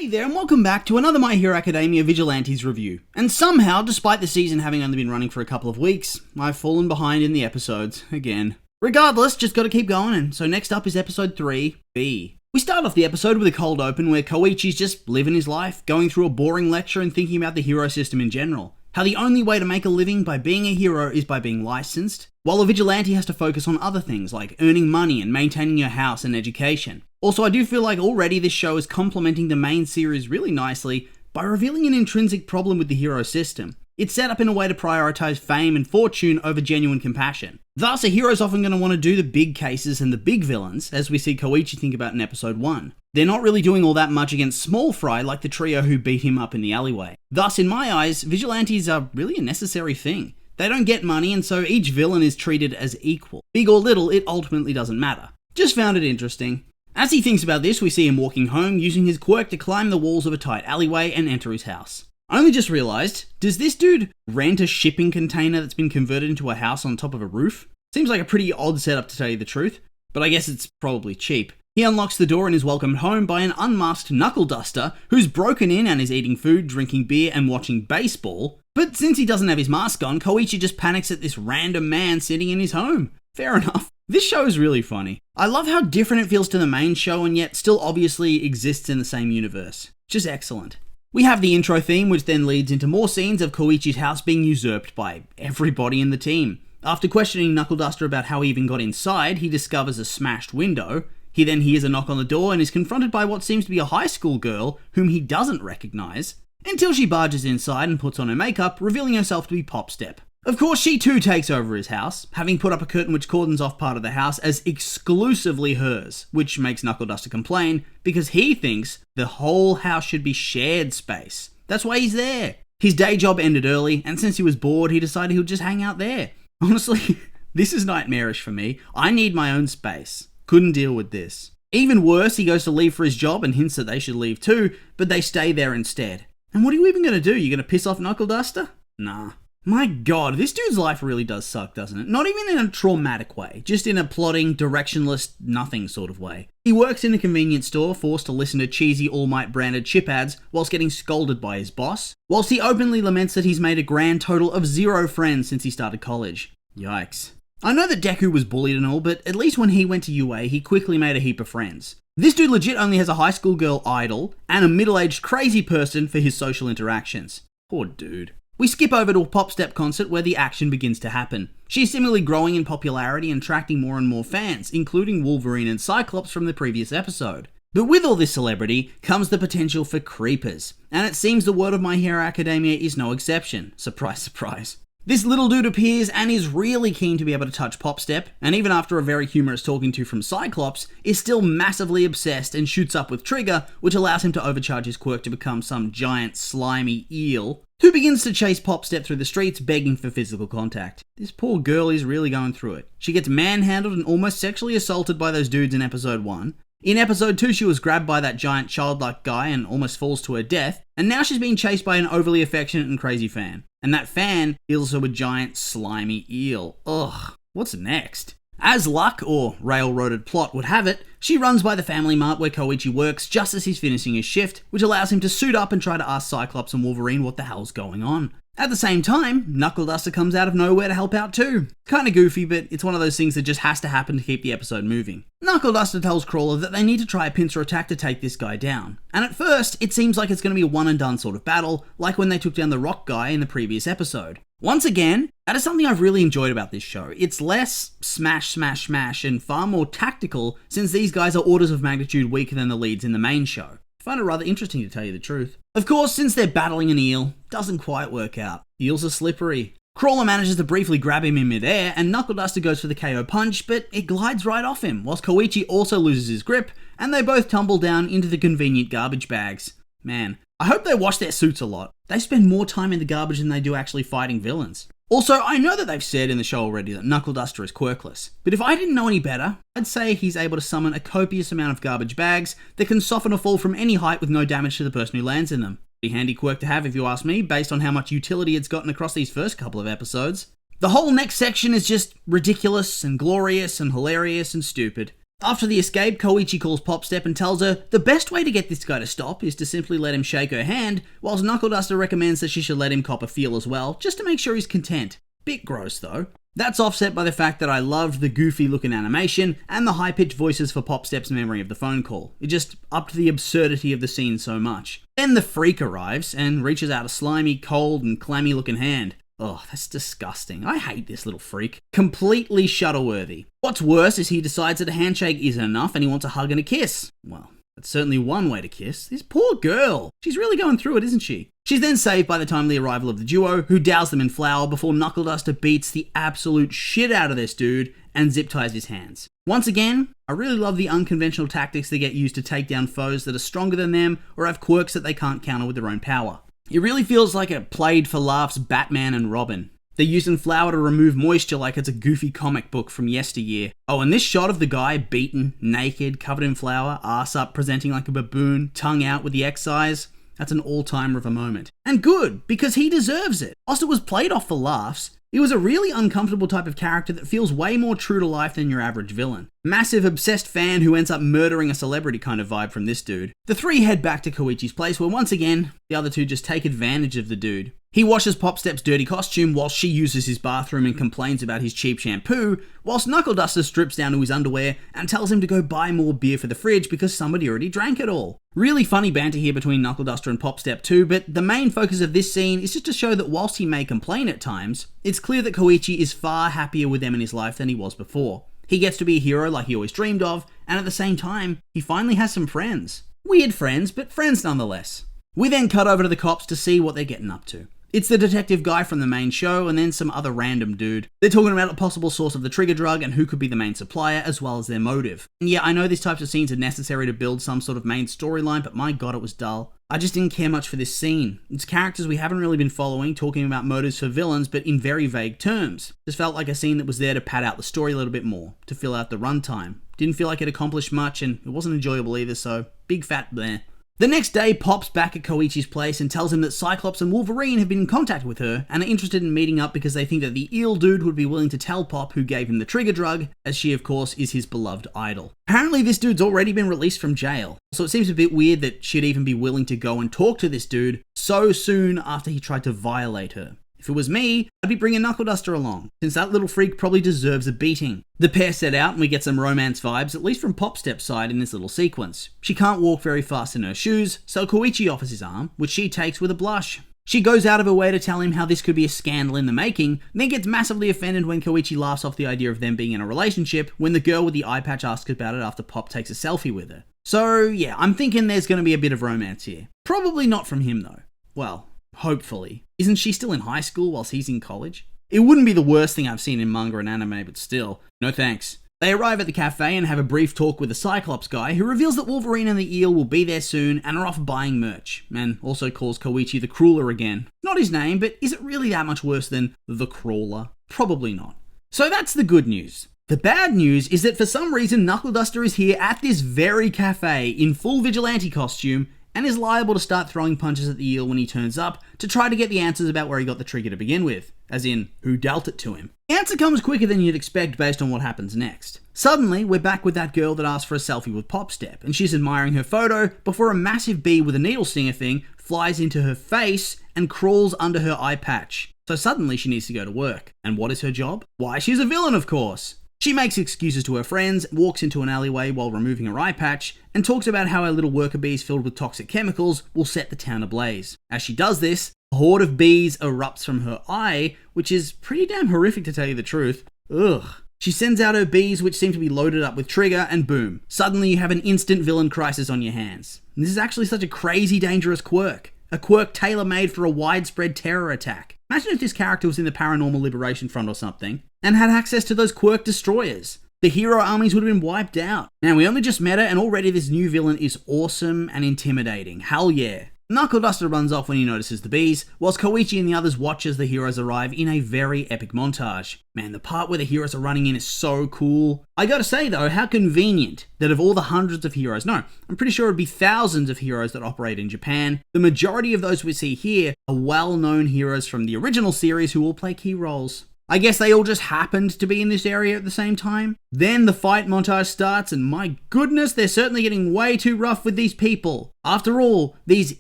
Hey there, and welcome back to another My Hero Academia Vigilantes review. And somehow, despite the season having only been running for a couple of weeks, I've fallen behind in the episodes, again. Regardless, just gotta keep going, and so next up is episode 3B. We start off the episode with a cold open where Koichi's just living his life, going through a boring lecture and thinking about the hero system in general. How the only way to make a living by being a hero is by being licensed, while a vigilante has to focus on other things like earning money and maintaining your house and education. Also, I do feel like already this show is complementing the main series really nicely by revealing an intrinsic problem with the hero system. It's set up in a way to prioritize fame and fortune over genuine compassion. Thus, a hero's often going to want to do the big cases and the big villains, as we see Koichi think about in episode 1. They're not really doing all that much against small fry like the trio who beat him up in the alleyway. Thus, in my eyes, vigilantes are really a necessary thing. They don't get money, and so each villain is treated as equal. Big or little, it ultimately doesn't matter. Just found it interesting. As he thinks about this, we see him walking home, using his quirk to climb the walls of a tight alleyway and enter his house. I only just realised, does this dude rent a shipping container that's been converted into a house on top of a roof? Seems like a pretty odd setup to tell you the truth, but I guess it's probably cheap. He unlocks the door and is welcomed home by an unmasked knuckleduster who's broken in and is eating food, drinking beer and watching baseball. But since he doesn't have his mask on, Koichi just panics at this random man sitting in his home. Fair enough. This show is really funny. I love how different it feels to the main show and yet still obviously exists in the same universe. Just excellent. We have the intro theme, which then leads into more scenes of Koichi's house being usurped by everybody in the team. After questioning Knuckleduster about how he even got inside, he discovers a smashed window. He then hears a knock on the door and is confronted by what seems to be a high school girl whom he doesn't recognize, until she barges inside and puts on her makeup, revealing herself to be Popstep. Of course, she too takes over his house, having put up a curtain which cordons off part of the house as exclusively hers, which makes Knuckleduster complain because he thinks the whole house should be shared space. That's why he's there. His day job ended early, and since he was bored, he decided he would just hang out there. Honestly, this is nightmarish for me. I need my own space. Couldn't deal with this. Even worse, he goes to leave for his job and hints that they should leave too, but they stay there instead. And what are you even going to do? You going to piss off Knuckleduster? Nah. My god, this dude's life really does suck, doesn't it? Not even in a traumatic way, just in a plodding, directionless, nothing sort of way. He works in a convenience store, forced to listen to cheesy All Might branded chip ads, whilst getting scolded by his boss, whilst he openly laments that he's made a grand total of 0 friends since he started college. Yikes. I know that Deku was bullied and all, but at least when he went to UA, he quickly made a heap of friends. This dude legit only has a high school girl idol, and a middle-aged crazy person for his social interactions. Poor dude. We skip over to a Popstep concert where the action begins to happen. She's similarly growing in popularity and attracting more and more fans, including Wolverine and Cyclops from the previous episode. But with all this celebrity comes the potential for creepers, and it seems the world of My Hero Academia is no exception. Surprise, surprise. This little dude appears and is really keen to be able to touch Popstep, and even after a very humorous talking to from Cyclops, is still massively obsessed and shoots up with Trigger, which allows him to overcharge his quirk to become some giant slimy eel, who begins to chase Popstep through the streets begging for physical contact. This poor girl is really going through it. She gets manhandled and almost sexually assaulted by those dudes in episode 1. In episode 2, she was grabbed by that giant childlike guy and almost falls to her death, and now she's being chased by an overly affectionate and crazy fan. And that fan is also a giant slimy eel. Ugh, what's next? As luck, or railroaded plot would have it, she runs by the family mart where Koichi works just as he's finishing his shift, which allows him to suit up and try to ask Cyclops and Wolverine what the hell's going on. At the same time, Knuckleduster comes out of nowhere to help out too. Kinda goofy, but it's one of those things that just has to happen to keep the episode moving. Knuckleduster tells Crawler that they need to try a pincer attack to take this guy down. And at first, it seems like it's going to be a one and done sort of battle, like when they took down the rock guy in the previous episode. Once again, that is something I've really enjoyed about this show. It's less smash, smash, smash, and far more tactical, since these guys are orders of magnitude weaker than the leads in the main show. I find it rather interesting to tell you the truth. Of course, since they're battling an eel, doesn't quite work out. Eels are slippery. Crawler manages to briefly grab him in midair, and Knuckleduster goes for the KO punch, but it glides right off him, whilst Koichi also loses his grip, and they both tumble down into the convenient garbage bags. Man, I hope they wash their suits a lot. They spend more time in the garbage than they do actually fighting villains. Also, I know that they've said in the show already that Knuckleduster is quirkless, but if I didn't know any better, I'd say he's able to summon a copious amount of garbage bags that can soften a fall from any height with no damage to the person who lands in them. Be handy quirk to have if you ask me, based on how much utility it's gotten across these first couple of episodes. The whole next section is just ridiculous and glorious and hilarious and stupid. After the escape, Koichi calls Popstep and tells her the best way to get this guy to stop is to simply let him shake her hand, whilst Knuckleduster recommends that she should let him cop a feel as well, just to make sure he's content. Bit gross though. That's offset by the fact that I loved the goofy looking animation and the high-pitched voices for Popstep's memory of the phone call. It just upped the absurdity of the scene so much. Then the freak arrives and reaches out a slimy, cold and clammy looking hand. Oh, that's disgusting. I hate this little freak. Completely shuttle-worthy. What's worse is he decides that a handshake isn't enough and he wants a hug and a kiss. Well, that's certainly one way to kiss. This poor girl. She's really going through it, isn't she? She's then saved by the timely arrival of the duo, who douse them in flour before Knuckleduster beats the absolute shit out of this dude and zip ties his hands. Once again, I really love the unconventional tactics that get used to take down foes that are stronger than them or have quirks that they can't counter with their own power. It really feels like a played for laughs Batman and Robin. They're using flour to remove moisture like it's a goofy comic book from yesteryear. Oh, and this shot of the guy beaten, naked, covered in flour, ass up, presenting like a baboon, tongue out with the excise, that's an all-timer of a moment. And good, because he deserves it. Whilst it was played off for laughs, he was a really uncomfortable type of character that feels way more true to life than your average villain. Massive obsessed fan who ends up murdering a celebrity kind of vibe from this dude. The three head back to Koichi's place where once again, the other two just take advantage of the dude. He washes Popstep's dirty costume whilst she uses his bathroom and complains about his cheap shampoo, whilst Knuckleduster strips down to his underwear and tells him to go buy more beer for the fridge because somebody already drank it all. Really funny banter here between Knuckleduster and Popstep too, but the main focus of this scene is just to show that whilst he may complain at times, it's clear that Koichi is far happier with them in his life than he was before. He gets to be a hero like he always dreamed of, and at the same time, he finally has some friends. Weird friends, but friends nonetheless. We then cut over to the cops to see what they're getting up to. It's the detective guy from the main show and then some other random dude. They're talking about a possible source of the trigger drug and who could be the main supplier as well as their motive. And yeah, I know these types of scenes are necessary to build some sort of main storyline, but my god, it was dull. I just didn't care much for this scene. It's characters we haven't really been following talking about motives for villains, but in very vague terms. Just felt like a scene that was there to pad out the story a little bit more, to fill out the runtime. Didn't feel like it accomplished much and it wasn't enjoyable either, so big fat bleh. The next day, Pop's back at Koichi's place and tells him that Cyclops and Wolverine have been in contact with her and are interested in meeting up because they think that the eel dude would be willing to tell Pop who gave him the trigger drug, as she of course is his beloved idol. Apparently this dude's already been released from jail, so it seems a bit weird that she'd even be willing to go and talk to this dude so soon after he tried to violate her. If it was me, I'd be bringing Knuckleduster along, since that little freak probably deserves a beating. The pair set out and we get some romance vibes, at least from Popstep's side in this little sequence. She can't walk very fast in her shoes, so Koichi offers his arm, which she takes with a blush. She goes out of her way to tell him how this could be a scandal in the making, then gets massively offended when Koichi laughs off the idea of them being in a relationship when the girl with the eye patch asks about it after Pop takes a selfie with her. So yeah, I'm thinking there's going to be a bit of romance here. Probably not from him though. Well, hopefully. Isn't she still in high school whilst he's in college? It wouldn't be the worst thing I've seen in manga and anime, but still, no thanks. They arrive at the cafe and have a brief talk with the Cyclops guy, who reveals that Wolverine and the eel will be there soon and are off buying merch, and also calls Koichi the Crawler again. Not his name, but is it really that much worse than the Crawler? Probably not. So that's the good news. The bad news is that for some reason Knuckleduster is here at this very cafe in full vigilante costume and is liable to start throwing punches at the eel when he turns up to try to get the answers about where he got the trigger to begin with, as in, who dealt it to him. The answer comes quicker than you'd expect based on what happens next. Suddenly, we're back with that girl that asked for a selfie with Popstep, and she's admiring her photo before a massive bee with a needle stinger thing flies into her face and crawls under her eye patch. So suddenly she needs to go to work. And what is her job? Why, she's a villain, of course. She makes excuses to her friends, walks into an alleyway while removing her eye patch, and talks about how her little worker bees filled with toxic chemicals will set the town ablaze. As she does this, a horde of bees erupts from her eye, which is pretty damn horrific to tell you the truth. Ugh. She sends out her bees, which seem to be loaded up with trigger, and boom. Suddenly you have an instant villain crisis on your hands. And this is actually such a crazy dangerous quirk. A quirk tailor-made for a widespread terror attack. Imagine if this character was in the Paranormal Liberation Front or something, and had access to those quirk destroyers. The hero armies would have been wiped out. Now, we only just met her, and already this new villain is awesome and intimidating. Hell yeah. Knuckleduster runs off when he notices the bees, whilst Koichi and the others watch as the heroes arrive in a very epic montage. Man, the part where the heroes are running in is so cool. I gotta say though, how convenient that of all the hundreds of heroes, no, I'm pretty sure it'd be thousands of heroes that operate in Japan, the majority of those we see here are well-known heroes from the original series who all play key roles. I guess they all just happened to be in this area at the same time. Then the fight montage starts, and my goodness, they're certainly getting way too rough with these people. After all, these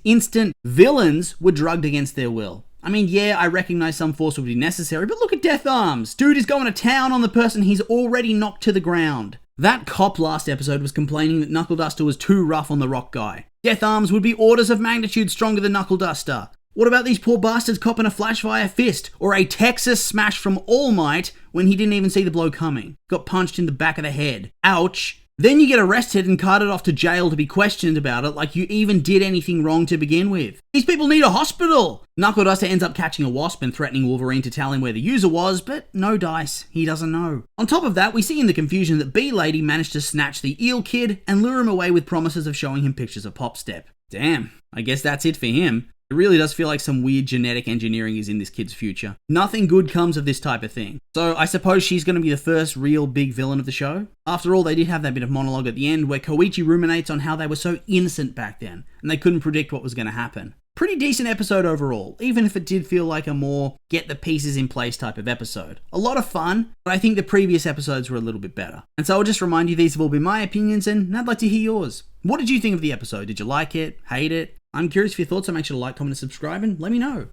instant villains were drugged against their will. I mean, yeah, I recognize some force would be necessary, but look at Death Arms. Dude is going to town on the person he's already knocked to the ground. That cop last episode was complaining that Knuckleduster was too rough on the rock guy. Death Arms would be orders of magnitude stronger than Knuckleduster. What about these poor bastards copping a Flashfire Fist or a Texas Smash from All Might when he didn't even see the blow coming? Got punched in the back of the head. Ouch. Then you get arrested and carted off to jail to be questioned about it like you even did anything wrong to begin with. These people need a hospital! Knuckleduster ends up catching a wasp and threatening Wolverine to tell him where the user was, but no dice. He doesn't know. On top of that, we see in the confusion that B-Lady managed to snatch the Eel Kid and lure him away with promises of showing him pictures of Pop Step. Damn, I guess that's it for him. It really does feel like some weird genetic engineering is in this kid's future. Nothing good comes of this type of thing. So I suppose she's going to be the first real big villain of the show. After all, they did have that bit of monologue at the end where Koichi ruminates on how they were so innocent back then, and they couldn't predict what was going to happen. Pretty decent episode overall, even if it did feel like a more get the pieces in place type of episode. A lot of fun, but I think the previous episodes were a little bit better. And so I'll just remind you these have all been my opinions, and I'd like to hear yours. What did you think of the episode? Did you like it? Hate it? I'm curious for your thoughts, so make sure to like, comment, and subscribe, and let me know.